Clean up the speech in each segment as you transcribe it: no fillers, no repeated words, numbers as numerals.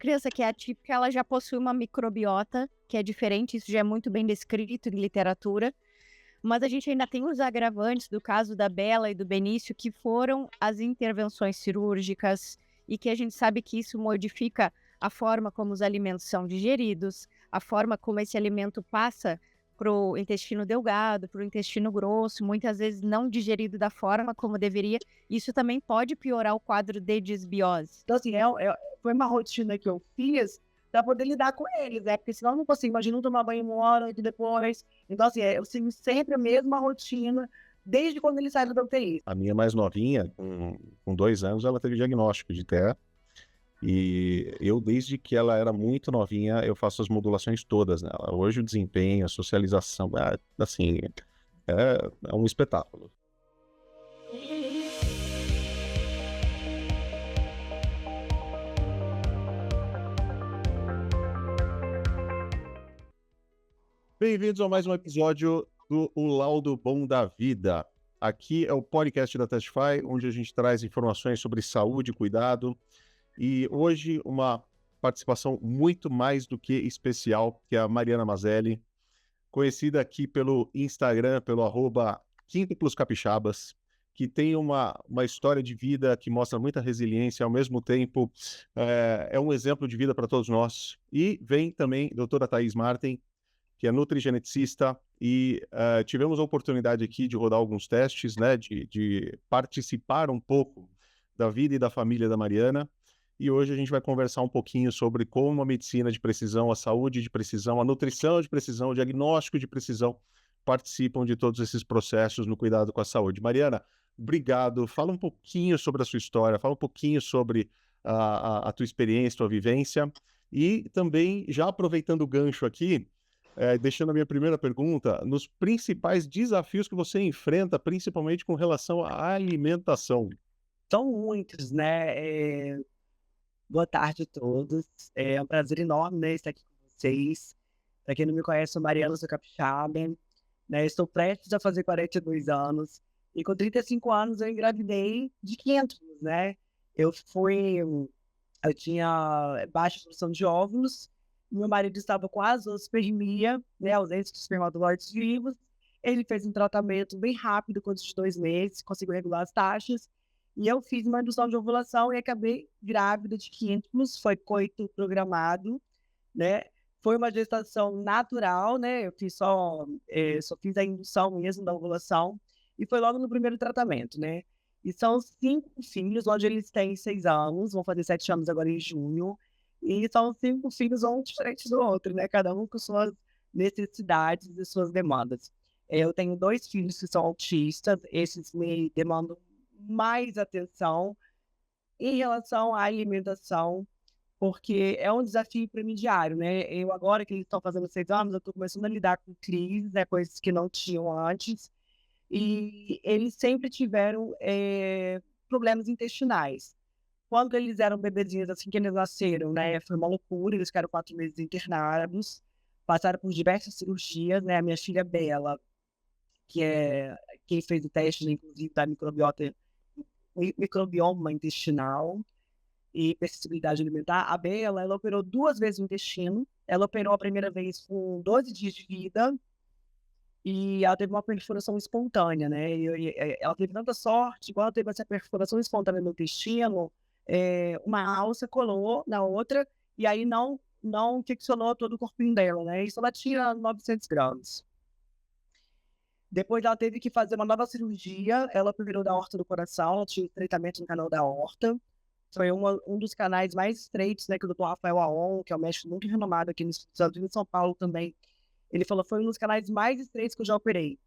criança que é atípica, ela já possui uma microbiota que é diferente, isso já é muito bem descrito em literatura, mas a gente ainda tem os agravantes do caso da Bela e do Benício, que foram as intervenções cirúrgicas e que a gente sabe que isso modifica a forma como os alimentos são digeridos, a forma como esse alimento passa para o intestino delgado, para o intestino grosso, muitas vezes não digerido da forma como deveria. Isso também pode piorar o quadro de desbiose. Então, assim, foi uma rotina que eu fiz para poder lidar com eles, né? Porque senão eu não consigo, imagina, não tomar banho uma hora e depois. Então, assim, eu sigo sempre a mesma rotina, desde quando eles saíram da UTI. A minha mais novinha, com 2 anos, ela teve diagnóstico de TEA. E eu, desde que ela era muito novinha, eu faço as modulações todas nela. Hoje o desempenho, a socialização, assim, é um espetáculo. Bem-vindos a mais um episódio do O Laudo Bom da Vida. Aqui é o podcast da Testify, onde a gente traz informações sobre saúde e cuidado. E hoje uma participação muito mais do que especial, que é a Mariana Mazelli, conhecida aqui pelo Instagram, pelo @quintuplos-capixabas, que tem uma história de vida que mostra muita resiliência, ao mesmo tempo é um exemplo de vida para todos nós. E vem também a doutora Thaís Martin, que é nutrigeneticista, e tivemos a oportunidade aqui de rodar alguns testes, né, de participar um pouco da vida e da família da Mariana. E hoje a gente vai conversar um pouquinho sobre como a medicina de precisão, a saúde de precisão, a nutrição de precisão, o diagnóstico de precisão participam de todos esses processos no cuidado com a saúde. Mariana, obrigado. Fala um pouquinho sobre a sua história, fala um pouquinho sobre a tua experiência, tua vivência. E também, já aproveitando o gancho aqui, deixando a minha primeira pergunta, nos principais desafios que você enfrenta, principalmente com relação à alimentação. São muitos, né? Boa tarde a todos. É um prazer enorme, né, estar aqui com vocês. Para quem não me conhece, sou Mariana, sou capixaba, né? Estou prestes a fazer 42 anos. E com 35 anos eu engravidei de quíntuplos, né? Eu tinha baixa produção de óvulos. Meu marido estava com azoospermia, né, ausência de espermatozoides vivos. Ele fez um tratamento bem rápido, coisa de 2 meses, conseguiu regular as taxas. E eu fiz uma indução de ovulação e acabei grávida de quíntuplos, foi coito programado, né? Foi uma gestação natural, né? Eu só fiz a indução mesmo da ovulação e foi logo no primeiro tratamento, né? E são 5 filhos, onde eles têm 6 anos, vão fazer 7 anos agora em junho. E são 5 filhos, um diferente do outro, né? Cada um com suas necessidades e suas demandas. Eu tenho 2 filhos que são autistas, esses me demandam mais atenção em relação à alimentação, porque é um desafio para mim diário, né? Eu agora que eles estão fazendo 6 anos, eu estou começando a lidar com crises, né, coisas que não tinham antes, e eles sempre tiveram problemas intestinais. Quando eles eram bebezinhos, assim que eles nasceram, né, foi uma loucura, eles ficaram 4 meses internados, passaram por diversas cirurgias, né? A minha filha Bela, que é quem fez o teste, né, inclusive, da microbioma intestinal e persistibilidade alimentar. A Bela, ela operou 2 vezes o intestino. Ela operou a primeira vez com 12 dias de vida e ela teve uma perfuração espontânea, né? Ela teve tanta sorte, igual ela teve essa perfuração espontânea no intestino, uma alça colou na outra e aí não ficcionou todo o corpinho dela, né? Isso ela tinha 900 gramas. Depois ela teve que fazer uma nova cirurgia, ela operou da aorta do coração, ela tinha tratamento no canal da aorta. Foi um dos canais mais estreitos, né, que o Dr. Rafael Aon, que é um médico muito renomado aqui nos Estados Unidos, em São Paulo também, ele falou, foi um dos canais mais estreitos que eu já operei.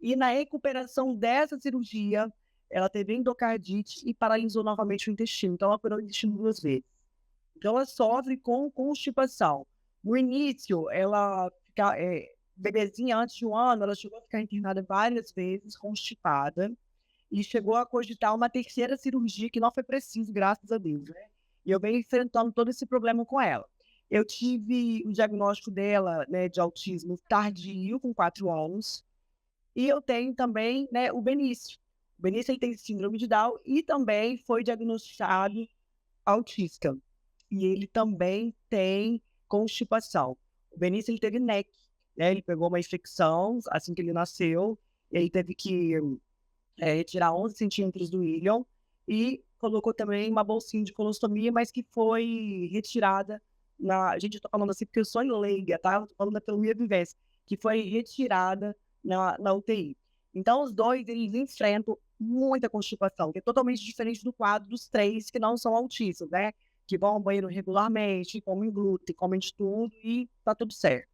E na recuperação dessa cirurgia, ela teve endocardite e paralisou novamente o intestino. Então ela operou o intestino 2 vezes. Então ela sofre com constipação. No início, ela fica... bebezinha, antes de 1 ano, ela chegou a ficar internada várias vezes, constipada, e chegou a cogitar uma 3ª cirurgia, que não foi preciso, graças a Deus, né? E eu venho enfrentando todo esse problema com ela. Eu tive o diagnóstico dela, né, de autismo tardio, com 4 anos, e eu tenho também, né, o Benício. O Benício, ele tem síndrome de Down e também foi diagnosticado autista. e ele também tem constipação. O Benício, ele teve NEC, né? Ele pegou uma infecção assim que ele nasceu, ele teve que retirar 11 centímetros do íleon e colocou também uma bolsinha de colostomia, mas que foi retirada a gente está falando assim porque eu sou leiga, tá? Eu tô falando pela minha vivência, que foi retirada na UTI. Então, os dois, eles enfrentam muita constipação, que é totalmente diferente do quadro dos três que não são autistas, né? Que vão ao banheiro regularmente, comem glúten, comem de tudo e tá tudo certo.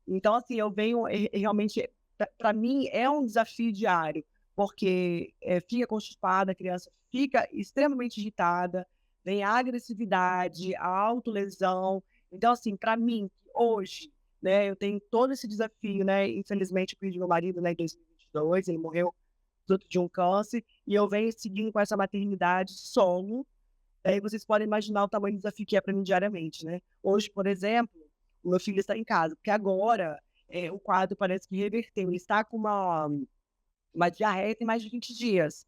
Então, assim, eu venho realmente, para mim, é um desafio diário, porque fica constipada, a criança fica extremamente irritada, vem a agressividade, a autolesão. Então, assim, para mim, hoje, né, eu tenho todo esse desafio, né? Infelizmente, eu perdi meu marido, né, em 2022, ele morreu fruto de um câncer, e eu venho seguindo com essa maternidade solo. Aí vocês podem imaginar o tamanho do desafio que é para mim diariamente, né? Hoje, por exemplo, o meu filho está em casa, porque agora o quadro parece que reverteu. Ele está com uma diarreia tem mais de 20 dias.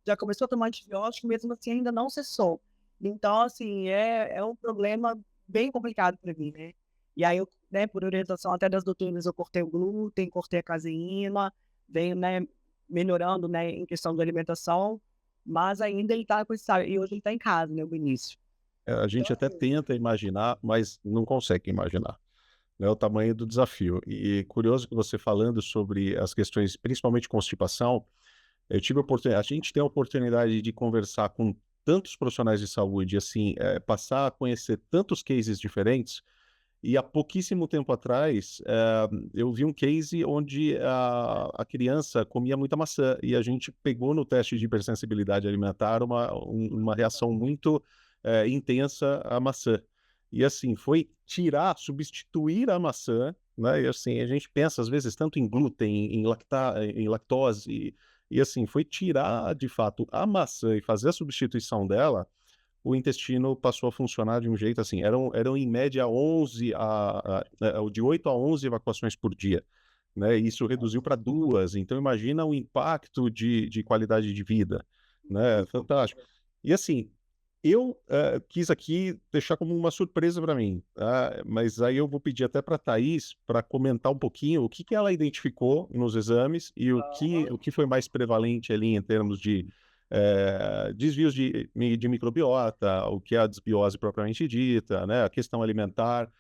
Já começou a tomar antibiótico, mesmo assim ainda não cessou. Então, assim, é um problema bem complicado para mim, né? E aí, né, por orientação até das doutoras, eu cortei o glúten, cortei a caseína, venho, né, melhorando, né, em questão da alimentação, mas ainda ele está com esse, e hoje ele está em casa, né, o Vinícius. A Então, gente até assim, tenta imaginar, mas não consegue imaginar, né, o tamanho do desafio. E curioso que você falando sobre as questões, principalmente constipação, eu tive a gente tem a oportunidade de conversar com tantos profissionais de saúde, assim, passar a conhecer tantos cases diferentes, e há pouquíssimo tempo atrás, eu vi um case onde a criança comia muita maçã, e a gente pegou no teste de hipersensibilidade alimentar uma reação muito intensa à maçã. E assim, foi substituir a maçã, né? E assim, a gente pensa às vezes tanto em glúten, em lactose, e assim, foi tirar de fato a maçã e fazer a substituição dela. O intestino passou a funcionar de um jeito assim, eram em média 11 de 8 a 11 evacuações por dia, né? E isso reduziu para 2, então imagina o impacto de qualidade de vida, né? Fantástico. E assim, eu quis aqui deixar como uma surpresa para mim, tá? Mas aí eu vou pedir até para a Thaís para comentar um pouquinho o que ela identificou nos exames e o que foi mais prevalente ali em termos de desvios de microbiota, o que é a desbiose propriamente dita, né? A questão alimentar.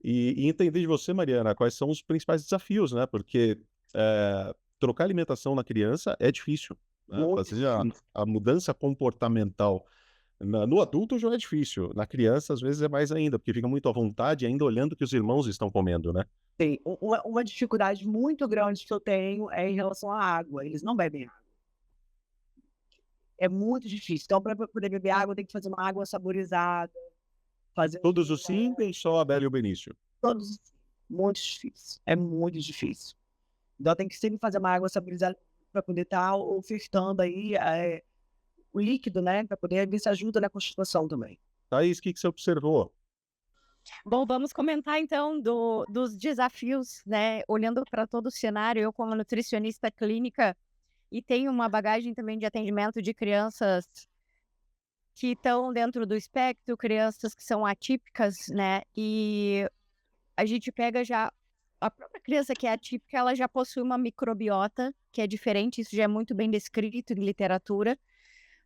E entender de você, Mariana, quais são os principais desafios, né? Porque trocar alimentação na criança é difícil, né? Fazer a mudança comportamental no adulto já é difícil, na criança às vezes é mais ainda, porque fica muito à vontade ainda olhando o que os irmãos estão comendo, né? tem uma dificuldade muito grande que eu tenho é em relação à água. Eles não bebem água. É muito difícil. Então, para poder beber água, tem que fazer uma água saborizada, fazer Todos os simples, só a Bela e o Benício. todos. Muito difícil. É muito difícil. Então, tem que sempre fazer uma água saborizada para poder estar ofertando aí o líquido, né? Para poder ver se ajuda na constipação também. Thaís, o que você observou? Bom, vamos comentar então dos desafios, né? Olhando para todo o cenário, eu como nutricionista clínica e tenho uma bagagem também de atendimento de crianças que estão dentro do espectro, crianças que são atípicas, né? E a gente pega já a própria criança que é atípica, ela já possui uma microbiota que é diferente, isso já é muito bem descrito em literatura.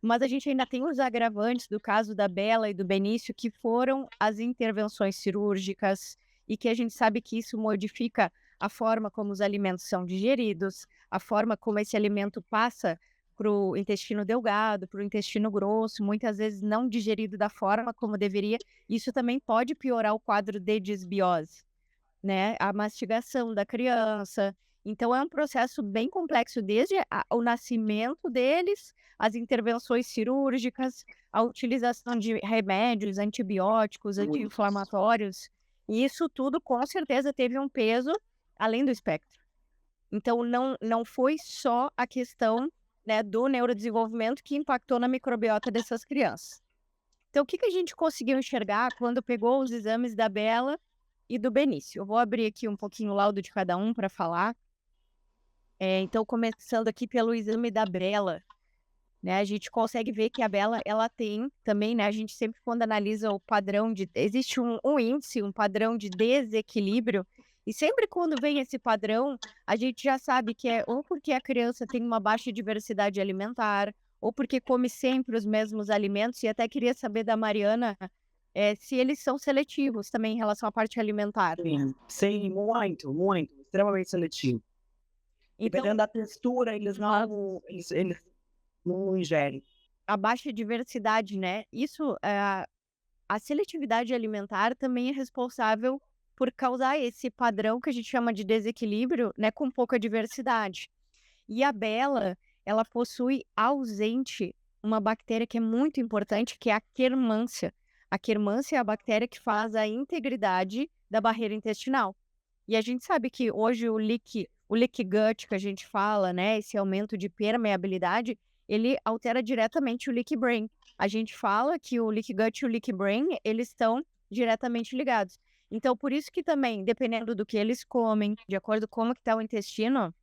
Mas a gente ainda tem os agravantes do caso da Bela e do Benício, que foram as intervenções cirúrgicas, e que a gente sabe que isso modifica a forma como os alimentos são digeridos, a forma como esse alimento passa para o intestino delgado, para o intestino grosso, muitas vezes não digerido da forma como deveria. Isso também pode piorar o quadro de desbiose, né? A mastigação da criança. Então, é um processo bem complexo, desde o nascimento deles, as intervenções cirúrgicas, a utilização de remédios, antibióticos, anti-inflamatórios. E isso tudo, com certeza, teve um peso além do espectro. Então, não foi só a questão, né, do neurodesenvolvimento que impactou na microbiota dessas crianças. Então, o que a gente conseguiu enxergar quando pegou os exames da Bela e do Benício? Eu vou abrir aqui um pouquinho o laudo de cada um para falar. Então, começando aqui pelo exame da Bela. né? A gente consegue ver que a Bela, ela tem também, né? A gente sempre, quando analisa o padrão de... Existe um índice, um padrão de desequilíbrio, e sempre quando vem esse padrão, a gente já sabe que é ou porque a criança tem uma baixa diversidade alimentar, ou porque come sempre os mesmos alimentos, e até queria saber da Mariana se eles são seletivos também em relação à parte alimentar. Sim, muito, extremamente seletivo. Então, Dependendo da textura, eles não ingerem. a baixa diversidade, né? Isso, a seletividade alimentar também é responsável por causar esse padrão que a gente chama de desequilíbrio, né? Com pouca diversidade. E a Bela, ela possui ausente uma bactéria que é muito importante, que é a quermância. A quermância é a bactéria que faz a integridade da barreira intestinal. E a gente sabe que hoje o leak gut que a gente fala, né, esse aumento de permeabilidade, ele altera diretamente o leak brain. A gente fala que o leak gut e o leak brain, eles estão diretamente ligados. Então, por isso que também, dependendo do que eles comem, de acordo com como que está o intestino,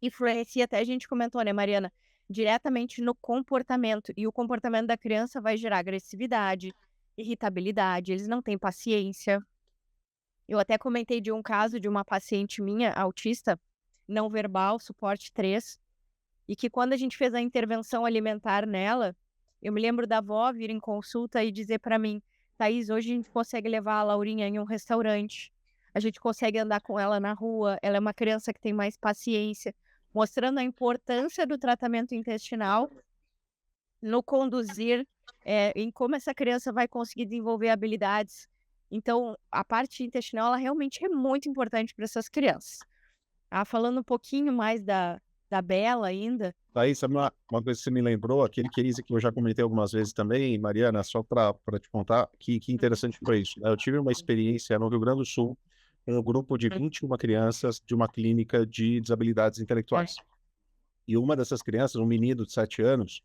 influencia, até a gente comentou, né, Mariana, diretamente no comportamento. E o comportamento da criança vai gerar agressividade, irritabilidade, eles não têm paciência. Eu até comentei de um caso de uma paciente minha, autista, não verbal, suporte 3, e que quando a gente fez a intervenção alimentar nela, eu me lembro da avó vir em consulta e dizer para mim: Thaís, hoje a gente consegue levar a Laurinha em um restaurante, a gente consegue andar com ela na rua, ela é uma criança que tem mais paciência, mostrando a importância do tratamento intestinal no conduzir, em como essa criança vai conseguir desenvolver habilidades. Então, a parte intestinal, ela realmente é muito importante para essas crianças. Falando um pouquinho mais da Bela ainda. Thaís, sabe uma coisa que você me lembrou, aquele case que eu já comentei algumas vezes também, Mariana, só para te contar, que interessante foi isso, né? Eu tive uma experiência no Rio Grande do Sul, com um grupo de 21 crianças de uma clínica de desabilidades intelectuais. E uma dessas crianças, um menino de 7 anos,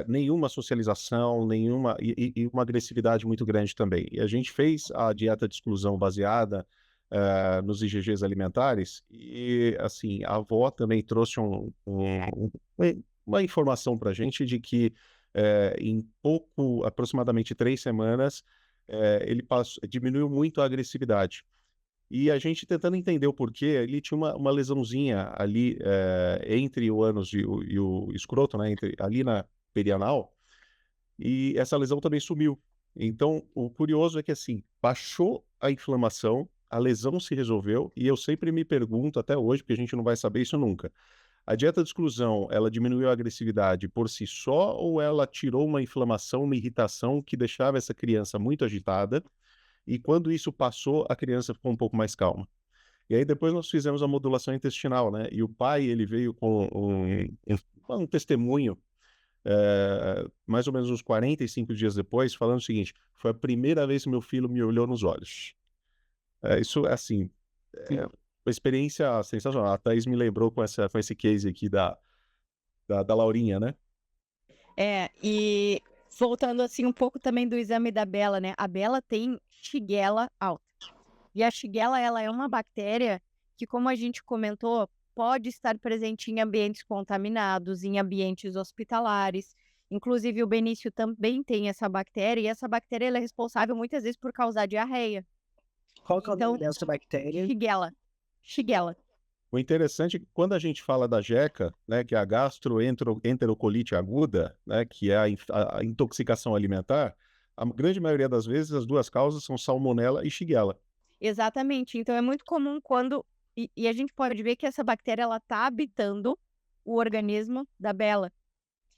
nenhuma socialização, e uma agressividade muito grande também. E a gente fez a dieta de exclusão baseada nos IgGs alimentares, e assim, a avó também trouxe uma informação para a gente de que em aproximadamente 3 semanas, ele diminuiu muito a agressividade. E a gente tentando entender o porquê, ele tinha uma lesãozinha ali entre o ânus e o escroto, né, ali na perianal, e essa lesão também sumiu. Então, o curioso é que, assim, baixou a inflamação, a lesão se resolveu, e eu sempre me pergunto, até hoje, porque a gente não vai saber isso nunca, a dieta de exclusão, ela diminuiu a agressividade por si só, ou ela tirou uma inflamação, uma irritação que deixava essa criança muito agitada, e quando isso passou, a criança ficou um pouco mais calma? E aí depois nós fizemos a modulação intestinal, né? E o pai, ele veio com um testemunho, mais ou menos uns 45 dias depois, falando o seguinte: foi a primeira vez que meu filho me olhou nos olhos. Isso, assim, uma experiência sensacional. A Thaís me lembrou com esse case aqui da Laurinha, né? E voltando assim um pouco também do exame da Bela, né? A Bela tem Shigella alta. E a Shigella, ela é uma bactéria que, como a gente comentou, pode estar presente em ambientes contaminados, em ambientes hospitalares. Inclusive, o Benício também tem essa bactéria, e essa bactéria ela é responsável muitas vezes por causar diarreia. Qual que é o nome dessa bactéria? Shigella. O interessante é que quando a gente fala da jeca, né, que é a gastroenterocolite aguda, né, que é a intoxicação alimentar, a grande maioria das vezes as duas causas são salmonela e shigella. Exatamente. Então é muito comum quando... E a gente pode ver que essa bactéria ela está habitando o organismo da Bela.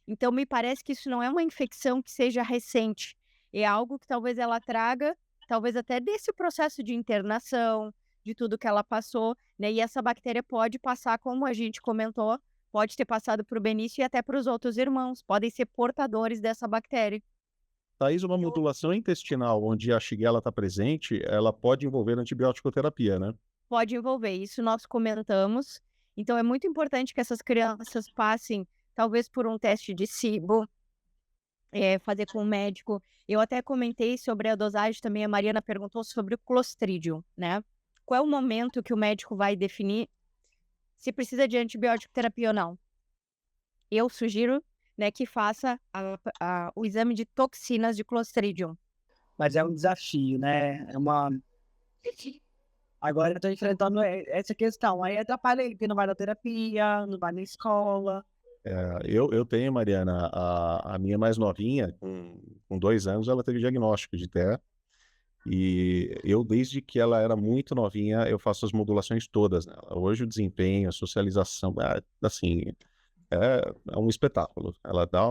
Então me parece que isso não é uma infecção que seja recente. É algo que talvez ela traga, talvez até desse processo de internação, de tudo que ela passou, né? E essa bactéria pode passar, como a gente comentou, pode ter passado para o Benício e até para os outros irmãos. Podem ser portadores dessa bactéria. Thaís, uma modulação intestinal onde a shigella está presente, ela pode envolver antibiótico-terapia, né? Pode envolver, isso nós comentamos. Então é muito importante que essas crianças passem, talvez por um teste de SIBO, fazer com o médico. Eu até comentei sobre a dosagem também, a Mariana perguntou sobre o Clostridium, né? Qual é o momento que o médico vai definir se precisa de antibiótico terapia ou não? Eu sugiro né, que faça o exame de toxinas de Clostridium. Mas é um desafio, né? Agora eu tô enfrentando essa questão. Aí atrapalha ele, porque não vai na terapia, não vai na escola. Eu tenho, Mariana, a minha mais novinha, com 2 anos, ela teve diagnóstico de TEA. E eu, desde que ela era muito novinha, eu faço as modulações todas nela. Hoje o desempenho, a socialização, assim, é um espetáculo. Ela dá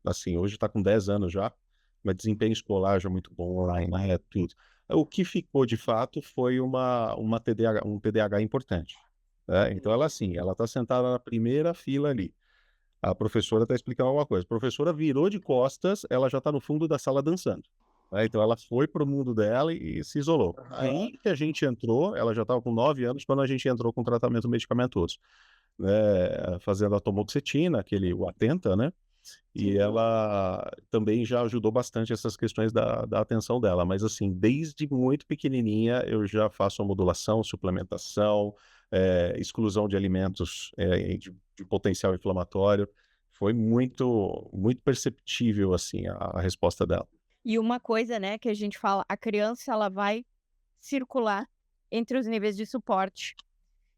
assim, hoje está com 10 anos já, mas desempenho escolar já é muito bom online, tudo. O que ficou de fato foi uma TDAH, um TDAH importante, né? Então ela assim, ela está sentada na primeira fila ali. A professora está explicando alguma coisa. A professora virou de costas, ela já está no fundo da sala dançando, né? Então ela foi para o mundo dela e se isolou. Aí que a gente entrou, ela já estava com 9 anos quando a gente entrou com tratamento medicamentoso, né? Fazendo a tamoxetina, o Atenta, né? E ela também já ajudou bastante essas questões da atenção dela. Mas assim, desde muito pequenininha eu já faço a modulação, suplementação, exclusão de alimentos de potencial inflamatório. Foi muito, muito perceptível assim a resposta dela. E uma coisa, né, que a gente fala, a criança ela vai circular entre os níveis de suporte.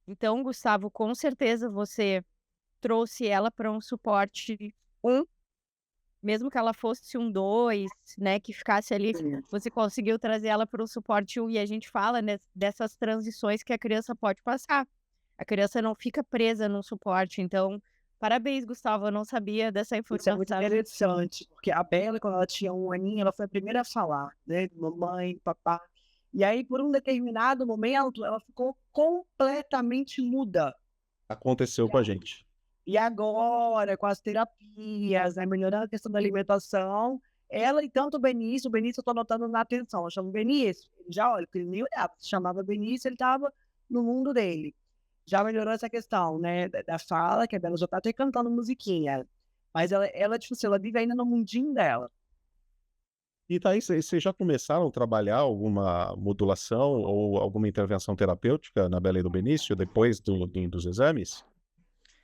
Então, Gustavo, com certeza você trouxe ela para um suporte 1, mesmo que ela fosse um 2, né, que ficasse ali, você conseguiu trazer ela para um suporte 1 e a gente fala, né, dessas transições que a criança pode passar. A criança não fica presa num suporte, então, parabéns, Gustavo, eu não sabia dessa Isso é muito informação. interessante, porque a Bela, quando ela tinha 1 aninho, ela foi a primeira a falar, né? Mamãe, papai. E aí, por um determinado momento, ela ficou completamente muda. Aconteceu com a gente. E agora, com as terapias, né, melhorando a questão da alimentação, ela e tanto o Benício eu tô notando na atenção, eu chamo Benício, ele já olha, porque ele nem olhava, se chamava Benício, ele estava no mundo dele. Já melhorou essa questão, né, da fala, que a Bela já tá até cantando musiquinha, mas ela tipo assim, ela vive ainda no mundinho dela. E daí, vocês já começaram a trabalhar alguma modulação ou alguma intervenção terapêutica na Bela e do Benício depois dos exames?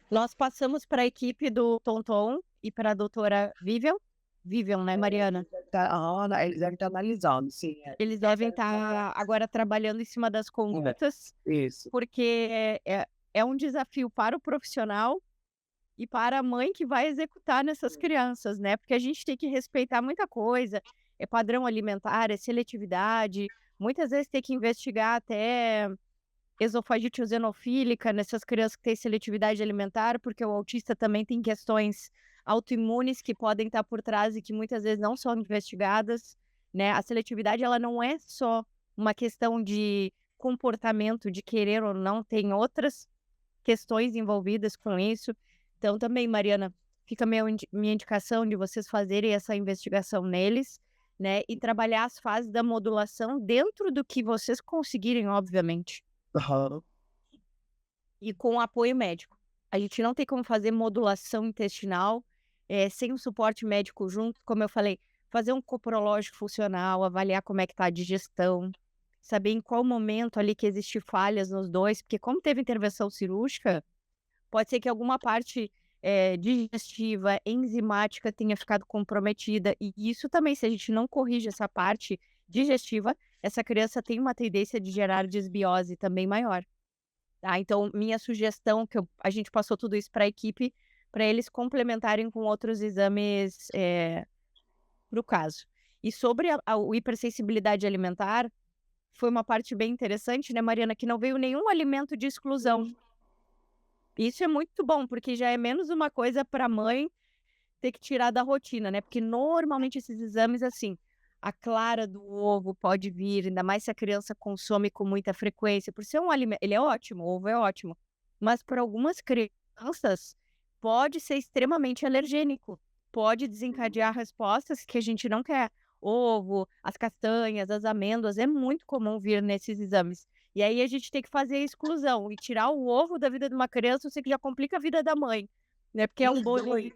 Nós passamos para a equipe do Tonton e para a doutora Vivian, né, Mariana? Eles devem estar analisando, sim. Eles devem estar agora trabalhando em cima das condutas, Isso. porque é um desafio para o profissional e para a mãe que vai executar nessas crianças, né? Porque a gente tem que respeitar muita coisa, é padrão alimentar, é seletividade, muitas vezes tem que investigar até esofagite eosinofílica nessas crianças que têm seletividade alimentar, porque o autista também tem questões autoimunes que podem estar por trás e que muitas vezes não são investigadas, né? A seletividade, ela não é só uma questão de comportamento, de querer ou não, tem outras questões envolvidas com isso. Então também, Mariana, fica minha indicação de vocês fazerem essa investigação neles, né? E trabalhar as fases da modulação dentro do que vocês conseguirem, obviamente. Uhum. E com apoio médico. A gente não tem como fazer modulação intestinal sem um suporte médico junto, como eu falei, fazer um coprológico funcional, avaliar como é que está a digestão, saber em qual momento ali que existe falhas nos dois, porque como teve intervenção cirúrgica, pode ser que alguma parte digestiva, enzimática tenha ficado comprometida, e isso também, se a gente não corrige essa parte digestiva, essa criança tem uma tendência de gerar desbiose também maior. Tá? Então, minha sugestão, a gente passou tudo isso para a equipe, para eles complementarem com outros exames para o caso. E sobre a hipersensibilidade alimentar, foi uma parte bem interessante, né, Mariana, que não veio nenhum alimento de exclusão. Isso é muito bom, porque já é menos uma coisa para a mãe ter que tirar da rotina, né? Porque normalmente esses exames, assim, a clara do ovo pode vir, ainda mais se a criança consome com muita frequência, por ser um alimento, ele é ótimo, o ovo é ótimo, mas para algumas crianças pode ser extremamente alergênico, pode desencadear respostas que a gente não quer. Ovo, as castanhas, as amêndoas, é muito comum vir nesses exames. E aí a gente tem que fazer a exclusão e tirar o ovo da vida de uma criança, eu sei que já complica a vida da mãe, né? Porque é um bolinho.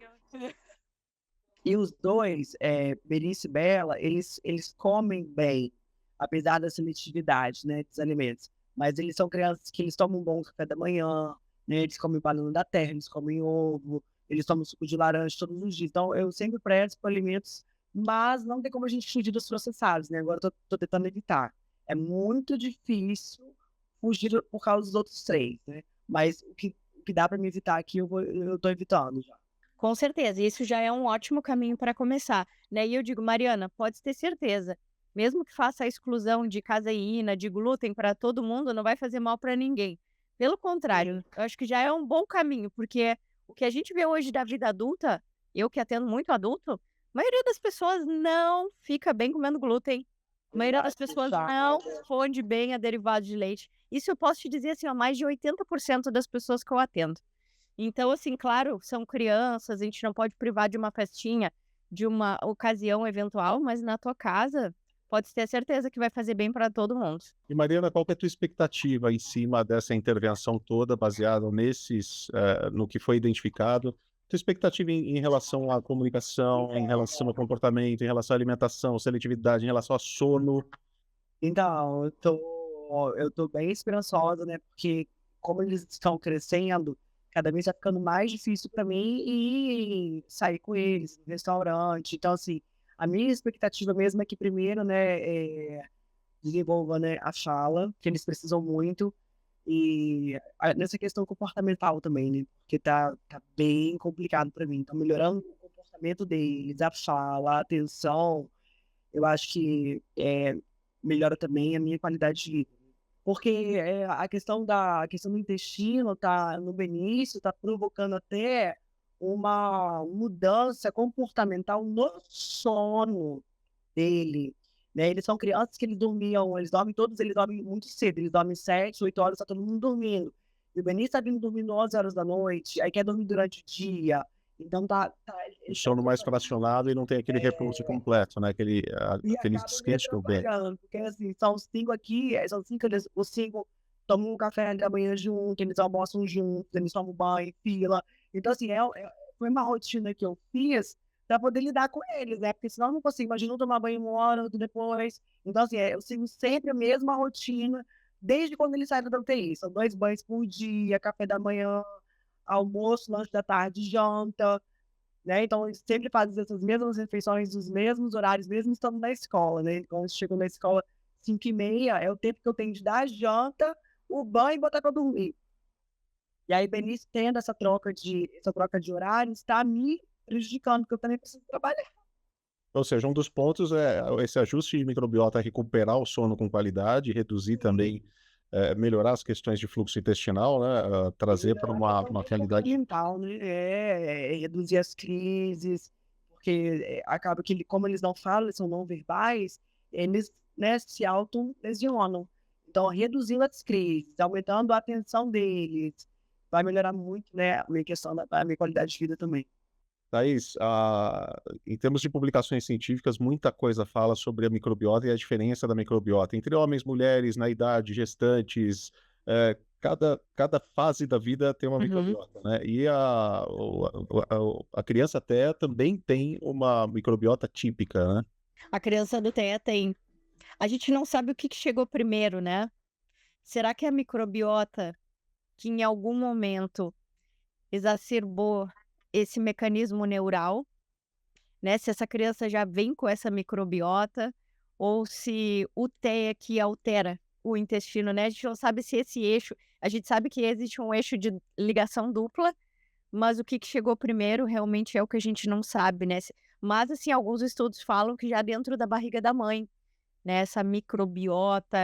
E os dois, Benício e Bela, eles comem bem, apesar da seletividade, né, dos alimentos. Mas eles são crianças que eles tomam um bom café da manhã, né, eles comem banana da terra, eles comem ovo, eles tomam suco de laranja todos os dias. Então, eu sempre prezo por alimentos, mas não tem como a gente fugir dos processados, né? Agora eu tô tentando evitar. É muito difícil fugir por causa dos outros três, né? Mas o que dá para me evitar aqui, eu tô evitando já. Com certeza, isso já é um ótimo caminho para começar, né? E eu digo, Mariana, pode ter certeza, mesmo que faça a exclusão de caseína, de glúten para todo mundo, não vai fazer mal para ninguém. Pelo contrário, Sim. eu acho que já é um bom caminho, porque o que a gente vê hoje da vida adulta, eu que atendo muito adulto, a maioria das pessoas não fica bem comendo glúten. A maioria das pessoas não responde bem a derivados de leite. Isso eu posso te dizer assim, ó, mais de 80% das pessoas que eu atendo. Então, assim, claro, são crianças, a gente não pode privar de uma festinha, de uma ocasião eventual, mas na tua casa, pode ter certeza que vai fazer bem para todo mundo. E Mariana, qual que é a tua expectativa em cima dessa intervenção toda, baseada no que foi identificado? Tua expectativa em relação à comunicação, em relação ao comportamento, em relação à alimentação, seletividade, em relação a sono? Então, eu tô bem esperançosa, né? Porque como eles estão crescendo, cada vez tá ficando mais difícil para mim ir sair com eles no restaurante. Então, assim, a minha expectativa mesmo é que primeiro, né, desenvolva, né, a fala, que eles precisam muito, e nessa questão comportamental também, né? Porque tá bem complicado para mim. Então, melhorando o comportamento deles, a fala, a atenção, eu acho que melhora também a minha qualidade de vida. Porque a questão do intestino tá no Benício, tá provocando até uma mudança comportamental no sono dele, né? Eles são crianças que eles dormem muito cedo, eles dormem 7, 8 horas, tá todo mundo dormindo. E o Benício tá vindo dormindo 11 horas da noite, aí quer dormir durante o dia. Então O eles estão sono mais fracionado e não tem aquele repouso completo, né? e Aquele acabam me descanso que eu dei. atrapalhando, porque assim, são os 5 aqui, são 5, os 5 tomam um café da manhã junto, eles almoçam juntos, eles tomam banho em fila. Então, assim, foi uma rotina que eu fiz para poder lidar com eles, né? Porque senão eu não consigo, imagina eu tomar banho uma hora, outro depois. Então, assim, eu sigo sempre a mesma rotina, desde quando eles saíram da UTI. São 2 banhos por dia, café da manhã, almoço, lanche da tarde, janta, né? Então, eles sempre fazem essas mesmas refeições, nos mesmos horários, mesmo estando na escola, né? Quando eles chegam na escola 5h30, é o tempo que eu tenho de dar a janta, o banho e botar para dormir. E aí, Benício tendo essa troca de horários, está me prejudicando, porque eu também preciso trabalhar. Ou seja, um dos pontos é esse ajuste de microbiota, recuperar o sono com qualidade, reduzir também, melhorar as questões de fluxo intestinal, né? Trazer para uma realidade. Mental, né? Reduzir as crises, porque acaba que, como eles não falam, eles são não verbais, eles, né, se auto-lesionam. Então, reduzindo as crises, aumentando a atenção deles, vai melhorar muito, né, a minha questão a minha qualidade de vida também. Thaís, em termos de publicações científicas, muita coisa fala sobre a microbiota e a diferença da microbiota entre homens, mulheres, na idade, gestantes, cada fase da vida tem uma microbiota, né? E a criança até também tem uma microbiota típica, né? A criança do TEA tem. A gente não sabe o que chegou primeiro, né? Será que é a microbiota que em algum momento exacerbou esse mecanismo neural, né? Se essa criança já vem com essa microbiota, ou se o TEA que altera o intestino, né? A gente não sabe se esse eixo. A gente sabe que existe um eixo de ligação dupla, mas o que chegou primeiro realmente é o que a gente não sabe, né? Mas, assim, alguns estudos falam que já dentro da barriga da mãe, né? Essa microbiota,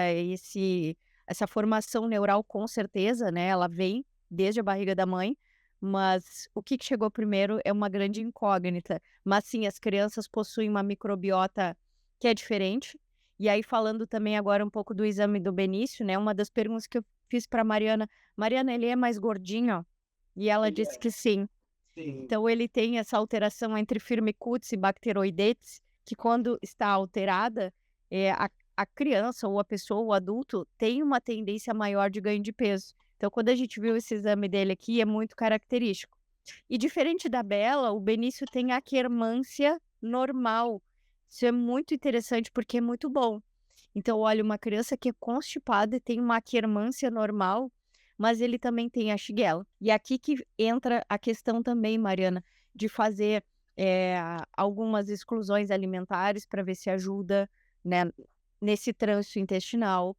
essa formação neural, com certeza, né? Ela vem desde a barriga da mãe, mas o que chegou primeiro é uma grande incógnita. Mas sim, as crianças possuem uma microbiota que é diferente. E aí, falando também agora um pouco do exame do Benício, né? Uma das perguntas que eu fiz para Mariana, ele é mais gordinho? E ela disse que sim. Sim. Então, ele tem essa alteração entre firmicutes e bacteroidetes, que quando está alterada, a criança ou a pessoa, o adulto, tem uma tendência maior de ganho de peso. Então, quando a gente viu esse exame dele aqui, é muito característico. E diferente da Bela, o Benício tem aquermância normal. Isso é muito interessante porque é muito bom. Então, olha, uma criança que é constipada e tem uma aquermância normal, mas ele também tem a Shigella. E aqui que entra a questão também, Mariana, de fazer algumas exclusões alimentares para ver se ajuda, né, nesse trânsito intestinal,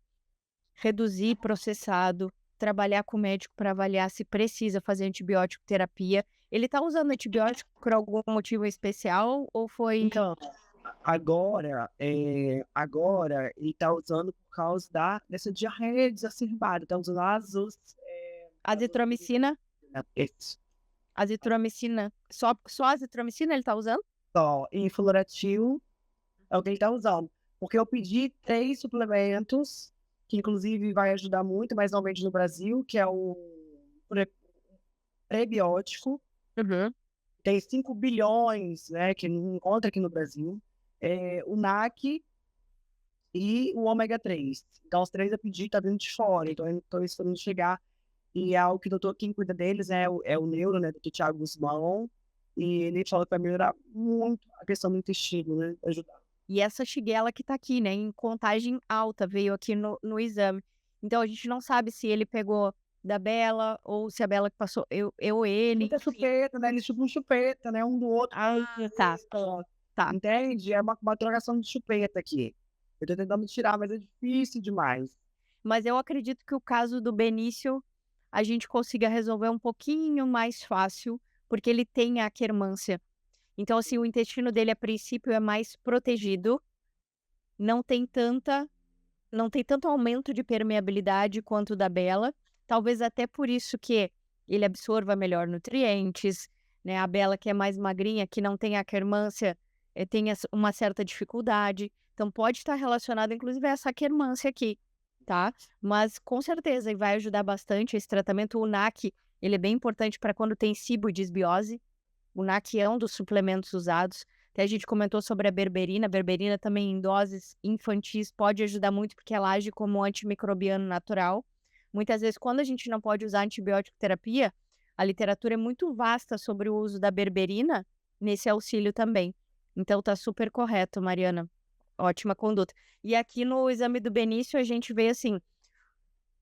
reduzir processado, trabalhar com o médico para avaliar se precisa fazer antibiótico terapia. Ele está usando antibiótico por algum motivo especial ou foi... Então, agora ele tá usando por causa dessa diarreia exacerbada, tá usando Azitromicina? Azitromicina. Só azitromicina ele tá usando? Só, e Floratil é o que ele tá usando. Porque eu pedi 3 suplementos, que inclusive vai ajudar muito, mas não vende no Brasil, que é o prebiótico. Uhum. Tem 5 bilhões, né, que não encontra aqui no Brasil. O NAC e o ômega 3. Então, os 3 eu pedi, tá vindo de fora. Então, eu tô esperando chegar. E é o que o doutor, quem cuida deles é o neuro, né, do Thiago Guzmão. E ele falou que vai melhorar muito a questão do intestino, né, ajudar. E essa Shigella que tá aqui, né, em contagem alta, veio aqui no exame. Então, a gente não sabe se ele pegou da Bela ou se a Bela que passou, ele. Muita chupeta, né, eles chupam chupeta, né, um do outro. Tá. Entende? É uma trocação de chupeta aqui. Eu tô tentando tirar, mas é difícil demais. Mas eu acredito que o caso do Benício a gente consiga resolver um pouquinho mais fácil, porque ele tem a aquermância. Então, assim, o intestino dele, a princípio, é mais protegido, não tem tanto aumento de permeabilidade quanto o da Bela, talvez até por isso que ele absorva melhor nutrientes, né? A Bela, que é mais magrinha, que não tem a aquermância, tem uma certa dificuldade. Então, pode estar relacionado, inclusive, a essa aquermância aqui, tá? Mas, com certeza, ele vai ajudar bastante esse tratamento. O NAC, ele é bem importante para quando tem SIBO e disbiose. O NAC é um dos suplementos usados. Até a gente comentou sobre a berberina. A berberina também em doses infantis pode ajudar muito porque ela age como antimicrobiano natural. Muitas vezes, quando a gente não pode usar antibiótico terapia, a literatura é muito vasta sobre o uso da berberina nesse auxílio também. Então, tá super correto, Mariana. Ótima conduta. E aqui no exame do Benício, a gente vê assim,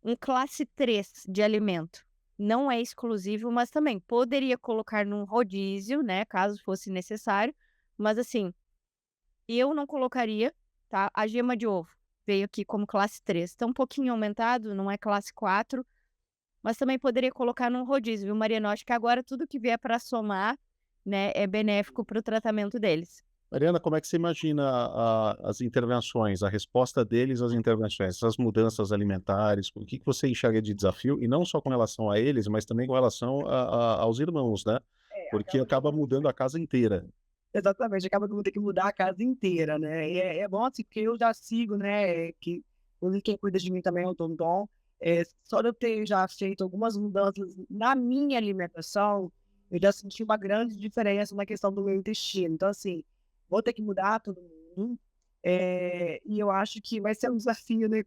um classe 3 de alimento. Não é exclusivo, mas também poderia colocar num rodízio, né, caso fosse necessário. Mas assim, eu não colocaria, tá? A gema de ovo veio aqui como classe 3. Está um pouquinho aumentado, não é classe 4, mas também poderia colocar num rodízio, viu, Mariana? Acho que agora tudo que vier para somar, né, é benéfico para o tratamento deles. Mariana, como é que você imagina as intervenções, a resposta deles às intervenções, essas mudanças alimentares? O que você enxerga de desafio? E não só com relação a eles, mas também com relação aos irmãos, né? Porque acaba mudando a casa inteira. Exatamente, acaba que eu vou ter que mudar a casa inteira, né? E é bom assim, porque eu já sigo, né? Que quem cuida de mim também é o Dom. Só de eu ter já feito algumas mudanças na minha alimentação, eu já senti uma grande diferença na questão do meu intestino. Então, assim, vou ter que mudar todo mundo. E eu acho que vai ser um desafio, né?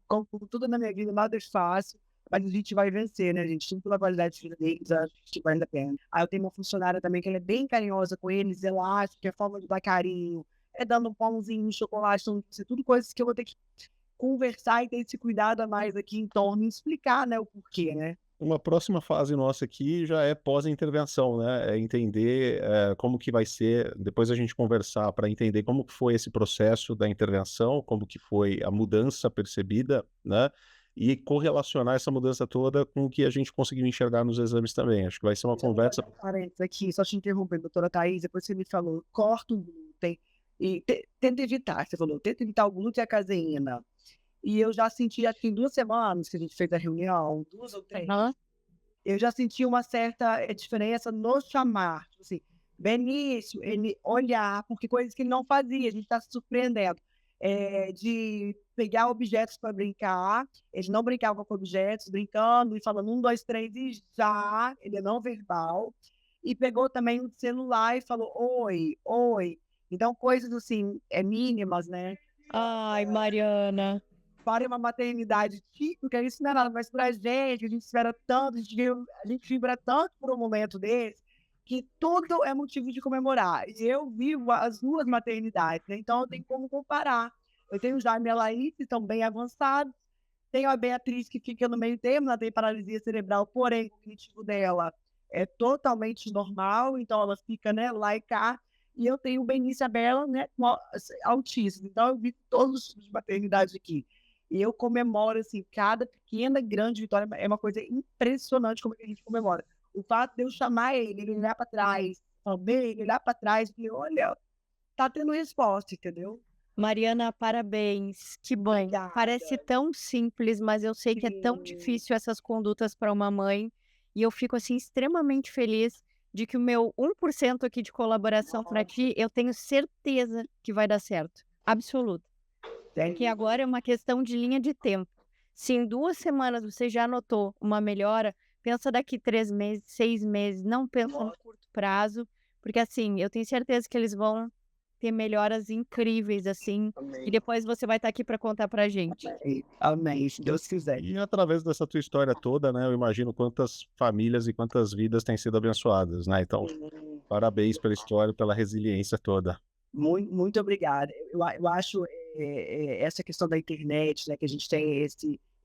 Como tudo na minha vida, nada é fácil. Mas a gente vai vencer, né, gente? Tudo pela qualidade de vida deles, acho que vale a pena. Aí eu tenho uma funcionária também que ela é bem carinhosa com eles, eu acho que a forma de dar carinho é dando um pãozinho, um chocolate, tudo coisas que eu vou ter que conversar e ter esse cuidado a mais aqui em torno e explicar, né, o porquê, né? Uma próxima fase nossa aqui já é pós-intervenção, né? É entender como que vai ser, depois a gente conversar para entender como que foi esse processo da intervenção, como que foi a mudança percebida, né? E correlacionar essa mudança toda com o que a gente conseguiu enxergar nos exames também. Acho que vai ser uma conversa... Parênteses aqui, só te interrompendo, doutora Thaís, depois você me falou, corta o glúten e tenta evitar, você falou, tenta evitar o glúten e a caseína. E eu já senti, acho que em 2 semanas que a gente fez a reunião, 2 ou 3, eu já senti uma certa diferença no chamar. Tipo assim, Benício, ele olhar, porque coisas que ele não fazia, a gente está se surpreendendo. De pegar objetos para brincar, ele não brincava com objetos, brincando e falando 1, 2, 3 e já, ele é não verbal. E pegou também o celular e falou oi, oi. Então, coisas assim, mínimas, né? Ai, Mariana. Para uma maternidade típica, isso não é nada, mas pra gente, a gente espera tanto, a gente vibra tanto por um momento desse, que tudo é motivo de comemorar. E eu vivo as 2 maternidades, né? Então eu tenho como comparar. Eu tenho já a minha Laís, que estão bem avançados, Tenho a Beatriz, que fica no meio termo, ela tem paralisia cerebral, porém, o cognitivo dela é totalmente normal, então ela fica, né, lá e cá. E eu tenho o Benício e a Bela, né, com autismo. Então, eu vi todos os tipos de maternidade aqui. E eu comemoro, assim, cada pequena, grande vitória. É uma coisa impressionante como que a gente comemora. O fato de eu chamar ele olhar para trás, também, ele olhar para trás, e olha, tá tendo resposta, entendeu? Mariana, parabéns. Que bom. Parece Obrigada. tão simples, mas eu sei que é tão Sim. difícil essas condutas para uma mãe. E eu fico assim extremamente feliz de que o meu 1% aqui de colaboração para ti, eu tenho certeza que vai dar certo. Absoluta. Porque agora é uma questão de linha de tempo. Se em 2 semanas você já notou uma melhora, pensa daqui 3 meses, 6 meses, não pensa no curto prazo, porque assim, eu tenho certeza que eles vão ter melhoras incríveis, assim, e Amém. depois você vai estar aqui para contar pra gente. Amém. Amém, se Deus quiser. E através dessa tua história toda, né, eu imagino quantas famílias e quantas vidas têm sido abençoadas, né? Então, parabéns pela história, pela resiliência toda. Muito, muito obrigada. Eu acho essa questão da internet, né, que a gente tem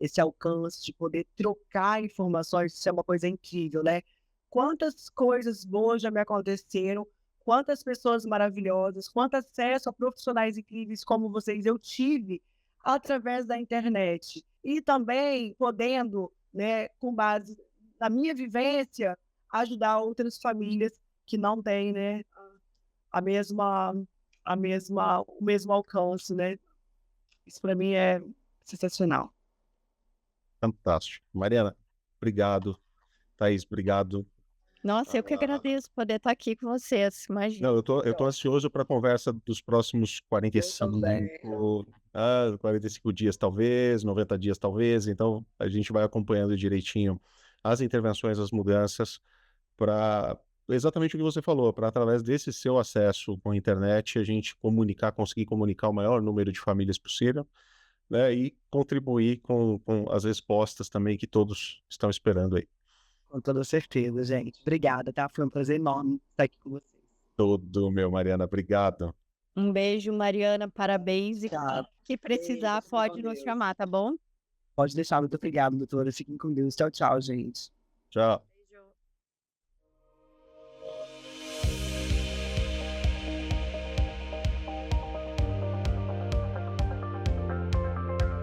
esse alcance de poder trocar informações, isso é uma coisa incrível, né? Quantas coisas boas já me aconteceram, quantas pessoas maravilhosas, quanto acesso a profissionais incríveis como vocês eu tive através da internet. E também podendo, né, com base na minha vivência, ajudar outras famílias que não têm, né, o mesmo alcance, né? Isso para mim é sensacional. Fantástico. Mariana, obrigado. Thaís, obrigado. Nossa, eu que agradeço poder estar aqui com vocês, imagina. Não, eu tô ansioso para a conversa dos próximos 45 dias, talvez, 90 dias, talvez. Então, a gente vai acompanhando direitinho as intervenções, as mudanças, para exatamente o que você falou, para através desse seu acesso com a internet, a gente conseguir comunicar o maior número de famílias possível, né, e contribuir com as respostas também que todos estão esperando aí. Com toda certeza, gente. Obrigada, tá? Foi um prazer enorme estar aqui com vocês. Todo meu, Mariana, obrigado. Um beijo, Mariana, parabéns. E Tchau. que precisar, Beijo, pode com nos Deus. chamar, tá bom? Pode deixar, muito obrigado, doutora. Fiquem com Deus. Tchau, tchau, gente. Tchau.